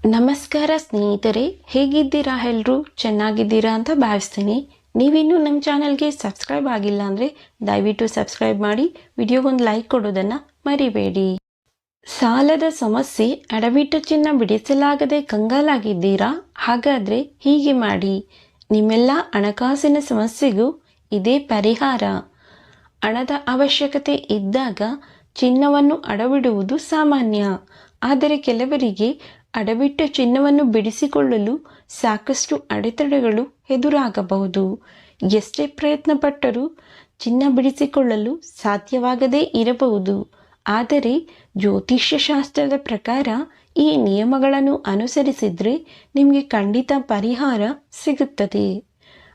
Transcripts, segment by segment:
ನಮಸ್ಕಾರ ಸ್ನೇಹಿತರೆ, ಹೇಗಿದ್ದೀರಾ? ಎಲ್ಲರೂ ಚೆನ್ನಾಗಿದ್ದೀರಾ ಅಂತ ಭಾವಿಸ್ತೀನಿ. ನೀವಿನ್ನೂ ನಮ್ಮ ಚಾನಲ್ಗೆ ಸಬ್ಸ್ಕ್ರೈಬ್ ಆಗಿಲ್ಲ ಅಂದರೆ ದಯವಿಟ್ಟು ಸಬ್ಸ್ಕ್ರೈಬ್ ಮಾಡಿ, ವಿಡಿಯೋಗೊಂದು ಲೈಕ್ ಕೊಡೋದನ್ನು ಮರಿಬೇಡಿ. ಸಾಲದ ಸಮಸ್ಯೆ, ಅಡವಿಟ್ಟ ಚಿನ್ನ ಬಿಡಿಸಲಾಗದೆ ಕಂಗಾಲಾಗಿದ್ದೀರಾ? ಹಾಗಾದರೆ ಹೀಗೆ ಮಾಡಿ. ನಿಮ್ಮೆಲ್ಲ ಹಣಕಾಸಿನ ಸಮಸ್ಯೆಗೂ ಇದೇ ಪರಿಹಾರ. ಹಣದ ಅವಶ್ಯಕತೆ ಇದ್ದಾಗ ಚಿನ್ನವನ್ನು ಅಡವಿಡುವುದು ಸಾಮಾನ್ಯ. ಆದರೆ ಕೆಲವರಿಗೆ ಅಡವಿಟ್ಟ ಚಿನ್ನವನ್ನು ಬಿಡಿಸಿಕೊಳ್ಳಲು ಸಾಕಷ್ಟು ಅಡೆತಡೆಗಳು ಎದುರಾಗಬಹುದು. ಎಷ್ಟೇ ಪ್ರಯತ್ನ ಪಟ್ಟರೂ ಚಿನ್ನ ಬಿಡಿಸಿಕೊಳ್ಳಲು ಸಾಧ್ಯವಾಗದೇ ಇರಬಹುದು. ಆದರೆ ಜ್ಯೋತಿಷ್ಯ ಶಾಸ್ತ್ರದ ಪ್ರಕಾರ ಈ ನಿಯಮಗಳನ್ನು ಅನುಸರಿಸಿದರೆ ನಿಮಗೆ ಖಂಡಿತ ಪರಿಹಾರ ಸಿಗುತ್ತದೆ.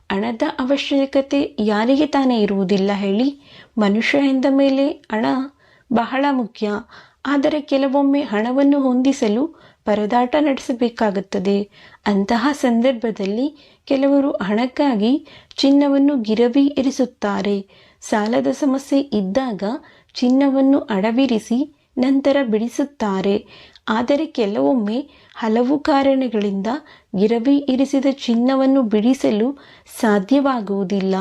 ಹಣದ ಅವಶ್ಯಕತೆ ಯಾರಿಗೆ ತಾನೇ ಇರುವುದಿಲ್ಲ ಹೇಳಿ? ಮನುಷ್ಯ ಎಂದ ಮೇಲೆ ಹಣ ಬಹಳ ಮುಖ್ಯ. ಆದರೆ ಕೆಲವೊಮ್ಮೆ ಹಣವನ್ನು ಹೊಂದಿಸಲು ಪರದಾಟ ನಡೆಸಬೇಕಾಗುತ್ತದೆ. ಅಂತಹ ಸಂದರ್ಭದಲ್ಲಿ ಕೆಲವರು ಹಣಕ್ಕಾಗಿ ಚಿನ್ನವನ್ನು ಗಿರವಿ ಇರಿಸುತ್ತಾರೆ. ಸಾಲದ ಸಮಸ್ಯೆ ಇದ್ದಾಗ ಚಿನ್ನವನ್ನು ಅಡವಿರಿಸಿ ನಂತರ ಬಿಡಿಸುತ್ತಾರೆ. ಆದರೆ ಕೆಲವೊಮ್ಮೆ ಹಲವು ಕಾರಣಗಳಿಂದ ಗಿರವಿ ಇರಿಸಿದ ಚಿನ್ನವನ್ನು ಬಿಡಿಸಲು ಸಾಧ್ಯವಾಗುವುದಿಲ್ಲ.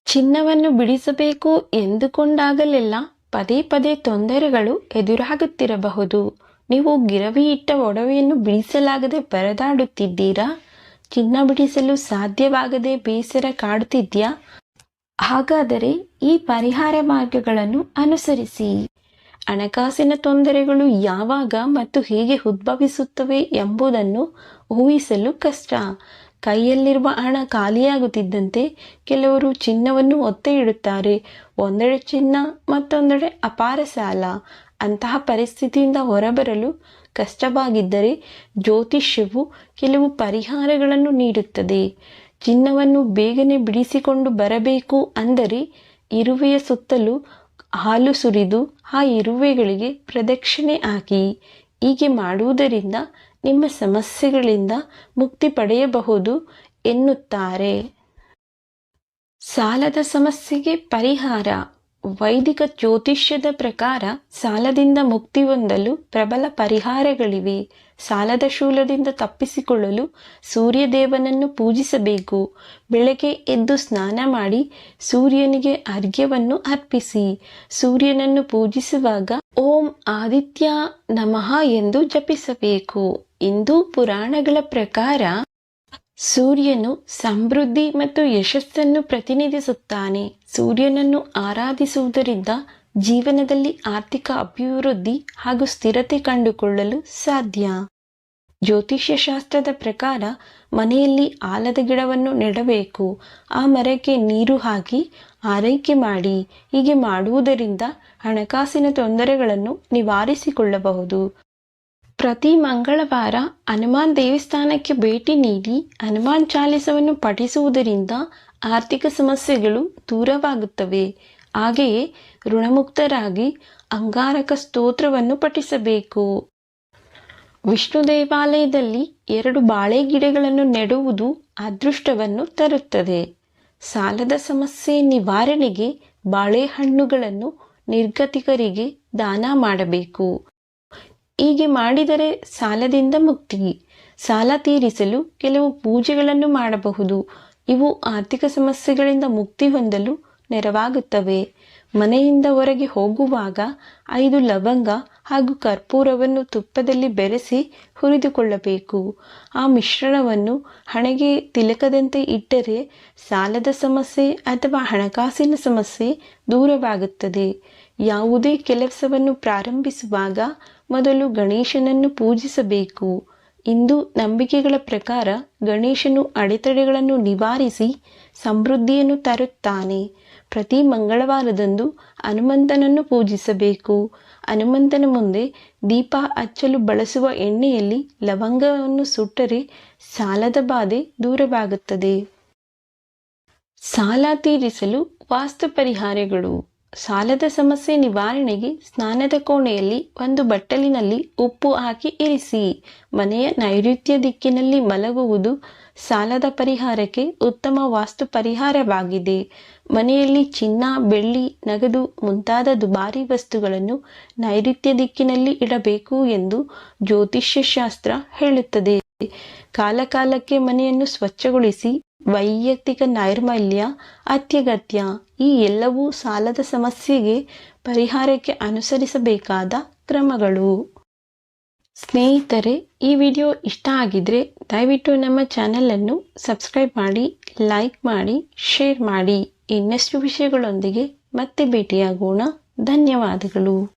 ಚಿನ್ನವನ್ನು ಬಿಡಿಸಬೇಕು ಎಂದುಕೊಂಡಾಗಲೆಲ್ಲ ಪದೇ ಪದೇ ತೊಂದರೆಗಳು ಎದುರಾಗುತ್ತಿರಬಹುದು. ನೀವು ಗಿರವಿ ಇಟ್ಟ ಒಡವೆಯನ್ನು ಬಿಡಿಸಲಾಗದೆ ಪರದಾಡುತ್ತಿದ್ದೀರಾ? ಚಿನ್ನ ಬಿಡಿಸಲು ಸಾಧ್ಯವಾಗದೆ ಬೇಸರ ಕಾಡುತ್ತಿದ್ಯಾ? ಹಾಗಾದರೆ ಈ ಪರಿಹಾರ ಮಾರ್ಗಗಳನ್ನು ಅನುಸರಿಸಿ. ಹಣಕಾಸಿನ ತೊಂದರೆಗಳು ಯಾವಾಗ ಮತ್ತು ಹೇಗೆ ಉದ್ಭವಿಸುತ್ತವೆ ಎಂಬುದನ್ನು ಊಹಿಸಲು ಕಷ್ಟ. ಕೈಯಲ್ಲಿರುವ ಹಣ ಖಾಲಿಯಾಗುತ್ತಿದ್ದಂತೆ ಕೆಲವರು ಚಿನ್ನವನ್ನು ಒತ್ತೆ ಇಡುತ್ತಾರೆ. ಒಂದೆಡೆ ಚಿನ್ನ, ಮತ್ತೊಂದೆಡೆ ಅಪಾರ ಸಾಲ. ಅಂತಹ ಪರಿಸ್ಥಿತಿಯಿಂದ ಹೊರಬರಲು ಕಷ್ಟವಾಗಿದ್ದರೆ ಜ್ಯೋತಿಷ್ಯವು ಕೆಲವು ಪರಿಹಾರಗಳನ್ನು ನೀಡುತ್ತದೆ. ಚಿನ್ನವನ್ನು ಬೇಗನೆ ಬಿಡಿಸಿಕೊಂಡು ಬರಬೇಕು ಅಂದರೆ ಇರುವೆಯ ಸುತ್ತಲೂ ಹಾಲು ಸುರಿದು ಆ ಇರುವೆಗಳಿಗೆ ಪ್ರದಕ್ಷಿಣೆ ಹಾಕಿ. ಹೀಗೆ ಮಾಡುವುದರಿಂದ ನಿಮ್ಮ ಸಮಸ್ಯೆಗಳಿಂದ ಮುಕ್ತಿ ಪಡೆಯಬಹುದು ಎನ್ನುತ್ತಾರೆ. ಸಾಲದ ಸಮಸ್ಯೆಗೆ ಪರಿಹಾರ. ವೈದಿಕ ಜ್ಯೋತಿಷ್ಯದ ಪ್ರಕಾರ ಸಾಲದಿಂದ ಮುಕ್ತಿ ಹೊಂದಲು ಪ್ರಬಲ ಪರಿಹಾರಗಳಿವೆ. ಸಾಲದ ಶೂಲದಿಂದ ತಪ್ಪಿಸಿಕೊಳ್ಳಲು ಸೂರ್ಯದೇವನನ್ನು ಪೂಜಿಸಬೇಕು. ಬೆಳಗ್ಗೆ ಎದ್ದು ಸ್ನಾನ ಮಾಡಿ ಸೂರ್ಯನಿಗೆ ಅರ್ಘ್ಯವನ್ನು ಅರ್ಪಿಸಿ. ಸೂರ್ಯನನ್ನು ಪೂಜಿಸುವಾಗ ಓಂ ಆದಿತ್ಯ ನಮಃ ಎಂದು ಜಪಿಸಬೇಕು. ಹಿಂದೂ ಪುರಾಣಗಳ ಪ್ರಕಾರ ಸೂರ್ಯನು ಸಮೃದ್ಧಿ ಮತ್ತು ಯಶಸ್ಸನ್ನು ಪ್ರತಿನಿಧಿಸುತ್ತಾನೆ. ಸೂರ್ಯನನ್ನು ಆರಾಧಿಸುವುದರಿಂದ ಜೀವನದಲ್ಲಿ ಆರ್ಥಿಕ ಅಭಿವೃದ್ಧಿ ಹಾಗೂ ಸ್ಥಿರತೆ ಕಂಡುಕೊಳ್ಳಲು ಸಾಧ್ಯ. ಜ್ಯೋತಿಷ್ಯ ಶಾಸ್ತ್ರದ ಪ್ರಕಾರ ಮನೆಯಲ್ಲಿ ಆಲದ ಗಿಡವನ್ನು ನೆಡಬೇಕು. ಆ ಮರಕ್ಕೆ ನೀರು ಹಾಕಿ ಆರೈಕೆ ಮಾಡಿ. ಹೀಗೆ ಮಾಡುವುದರಿಂದ ಹಣಕಾಸಿನ ತೊಂದರೆಗಳನ್ನು ನಿವಾರಿಸಿಕೊಳ್ಳಬಹುದು. ಪ್ರತಿ ಮಂಗಳವಾರ ಹನುಮಾನ್ ದೇವಸ್ಥಾನಕ್ಕೆ ಭೇಟಿ ನೀಡಿ ಹನುಮಾನ್ ಚಾಲಿಸವನ್ನು ಪಠಿಸುವುದರಿಂದ ಆರ್ಥಿಕ ಸಮಸ್ಯೆಗಳು ದೂರವಾಗುತ್ತವೆ. ಹಾಗೆಯೇ ಋಣಮುಕ್ತರಾಗಿ ಅಂಗಾರಕ ಸ್ತೋತ್ರವನ್ನು ಪಠಿಸಬೇಕು. ವಿಷ್ಣು ದೇವಾಲಯದಲ್ಲಿ 2 ಬಾಳೆ ಗಿಡಗಳನ್ನು ನೆಡುವುದು ಅದೃಷ್ಟವನ್ನು ತರುತ್ತದೆ. ಸಾಲದ ಸಮಸ್ಯೆ ನಿವಾರಣೆಗೆ ಬಾಳೆಹಣ್ಣುಗಳನ್ನು ನಿರ್ಗತಿಕರಿಗೆ ದಾನ ಮಾಡಬೇಕು. ಹೀಗೆ ಮಾಡಿದರೆ ಸಾಲದಿಂದ ಮುಕ್ತಿ. ಸಾಲ ತೀರಿಸಲು ಕೆಲವು ಪೂಜೆಗಳನ್ನು ಮಾಡಬಹುದು. ಇವು ಆರ್ಥಿಕ ಸಮಸ್ಯೆಗಳಿಂದ ಮುಕ್ತಿ ಹೊಂದಲು ನೆರವಾಗುತ್ತವೆ. ಮನೆಯಿಂದ ಹೊರಗೆ ಹೋಗುವಾಗ 5 ಲವಂಗ ಹಾಗೂ ಕರ್ಪೂರವನ್ನು ತುಪ್ಪದಲ್ಲಿ ಬೆರೆಸಿ ಹುರಿದುಕೊಳ್ಳಬೇಕು. ಆ ಮಿಶ್ರಣವನ್ನು ಹಣೆಗೆ ತಿಲಕದಂತೆ ಇಟ್ಟರೆ ಸಾಲದ ಸಮಸ್ಯೆ ಅಥವಾ ಹಣಕಾಸಿನ ಸಮಸ್ಯೆ ದೂರವಾಗುತ್ತದೆ. ಯಾವುದೇ ಕೆಲಸವನ್ನು ಪ್ರಾರಂಭಿಸುವಾಗ ಮೊದಲು ಗಣೇಶನನ್ನು ಪೂಜಿಸಬೇಕು. ಹಿಂದೂ ನಂಬಿಕೆಗಳ ಪ್ರಕಾರ ಗಣೇಶನು ಅಡೆತಡೆಗಳನ್ನು ನಿವಾರಿಸಿ ಸಮೃದ್ಧಿಯನ್ನು ತರುತ್ತಾನೆ. ಪ್ರತಿ ಮಂಗಳವಾರದಂದು ಹನುಮಂತನನ್ನು ಪೂಜಿಸಬೇಕು. ಹನುಮಂತನ ಮುಂದೆ ದೀಪ ಹಚ್ಚಲು ಬಳಸುವ ಎಣ್ಣೆಯಲ್ಲಿ ಲವಂಗವನ್ನು ಸುಟ್ಟರೆ ಸಾಲದ ಬಾಧೆ ದೂರವಾಗುತ್ತದೆ. ಸಾಲ ತೀರಿಸಲು ವಾಸ್ತು ಪರಿಹಾರಗಳು. ಸಾಲದ ಸಮಸ್ಯೆ ನಿವಾರಣೆಗೆ ಸ್ನಾನದ ಕೋಣೆಯಲ್ಲಿ ಒಂದು ಬಟ್ಟಲಿನಲ್ಲಿ ಉಪ್ಪು ಹಾಕಿ ಇರಿಸಿ. ಮನೆಯ ನೈಋತ್ಯ ದಿಕ್ಕಿನಲ್ಲಿ ಮಲಗುವುದು ಸಾಲದ ಪರಿಹಾರಕ್ಕೆ ಉತ್ತಮ ವಾಸ್ತು ಪರಿಹಾರವಾಗಿದೆ. ಮನೆಯಲ್ಲಿ ಚಿನ್ನ, ಬೆಳ್ಳಿ, ನಗದು ಮುಂತಾದ ದುಬಾರಿ ವಸ್ತುಗಳನ್ನು ನೈಋತ್ಯ ದಿಕ್ಕಿನಲ್ಲಿ ಇಡಬೇಕು ಎಂದು ಜ್ಯೋತಿಷ್ಯ ಶಾಸ್ತ್ರ ಹೇಳುತ್ತದೆ. ಕಾಲಕಾಲಕ್ಕೆ ಮನೆಯನ್ನು ಸ್ವಚ್ಛಗೊಳಿಸಿ ವೈಯಕ್ತಿಕ ನೈರ್ಮಲ್ಯ ಅತ್ಯಗತ್ಯ. ಈ ಎಲ್ಲವೂ ಸಾಲದ ಸಮಸ್ಯೆಗೆ ಪರಿಹಾರಕ್ಕೆ ಅನುಸರಿಸಬೇಕಾದ ಕ್ರಮಗಳು. ಸ್ನೇಹಿತರೆ, ಈ ವಿಡಿಯೋ ಇಷ್ಟ ಆಗಿದ್ರೆ ದಯವಿಟ್ಟು ನಮ್ಮ ಚಾನಲನ್ನು ಸಬ್ಸ್ಕ್ರೈಬ್ ಮಾಡಿ, ಲೈಕ್ ಮಾಡಿ, ಶೇರ್ ಮಾಡಿ. ಇನ್ನಷ್ಟು ವಿಷಯಗಳೊಂದಿಗೆ ಮತ್ತೆ ಭೇಟಿಯಾಗೋಣ. ಧನ್ಯವಾದಗಳು.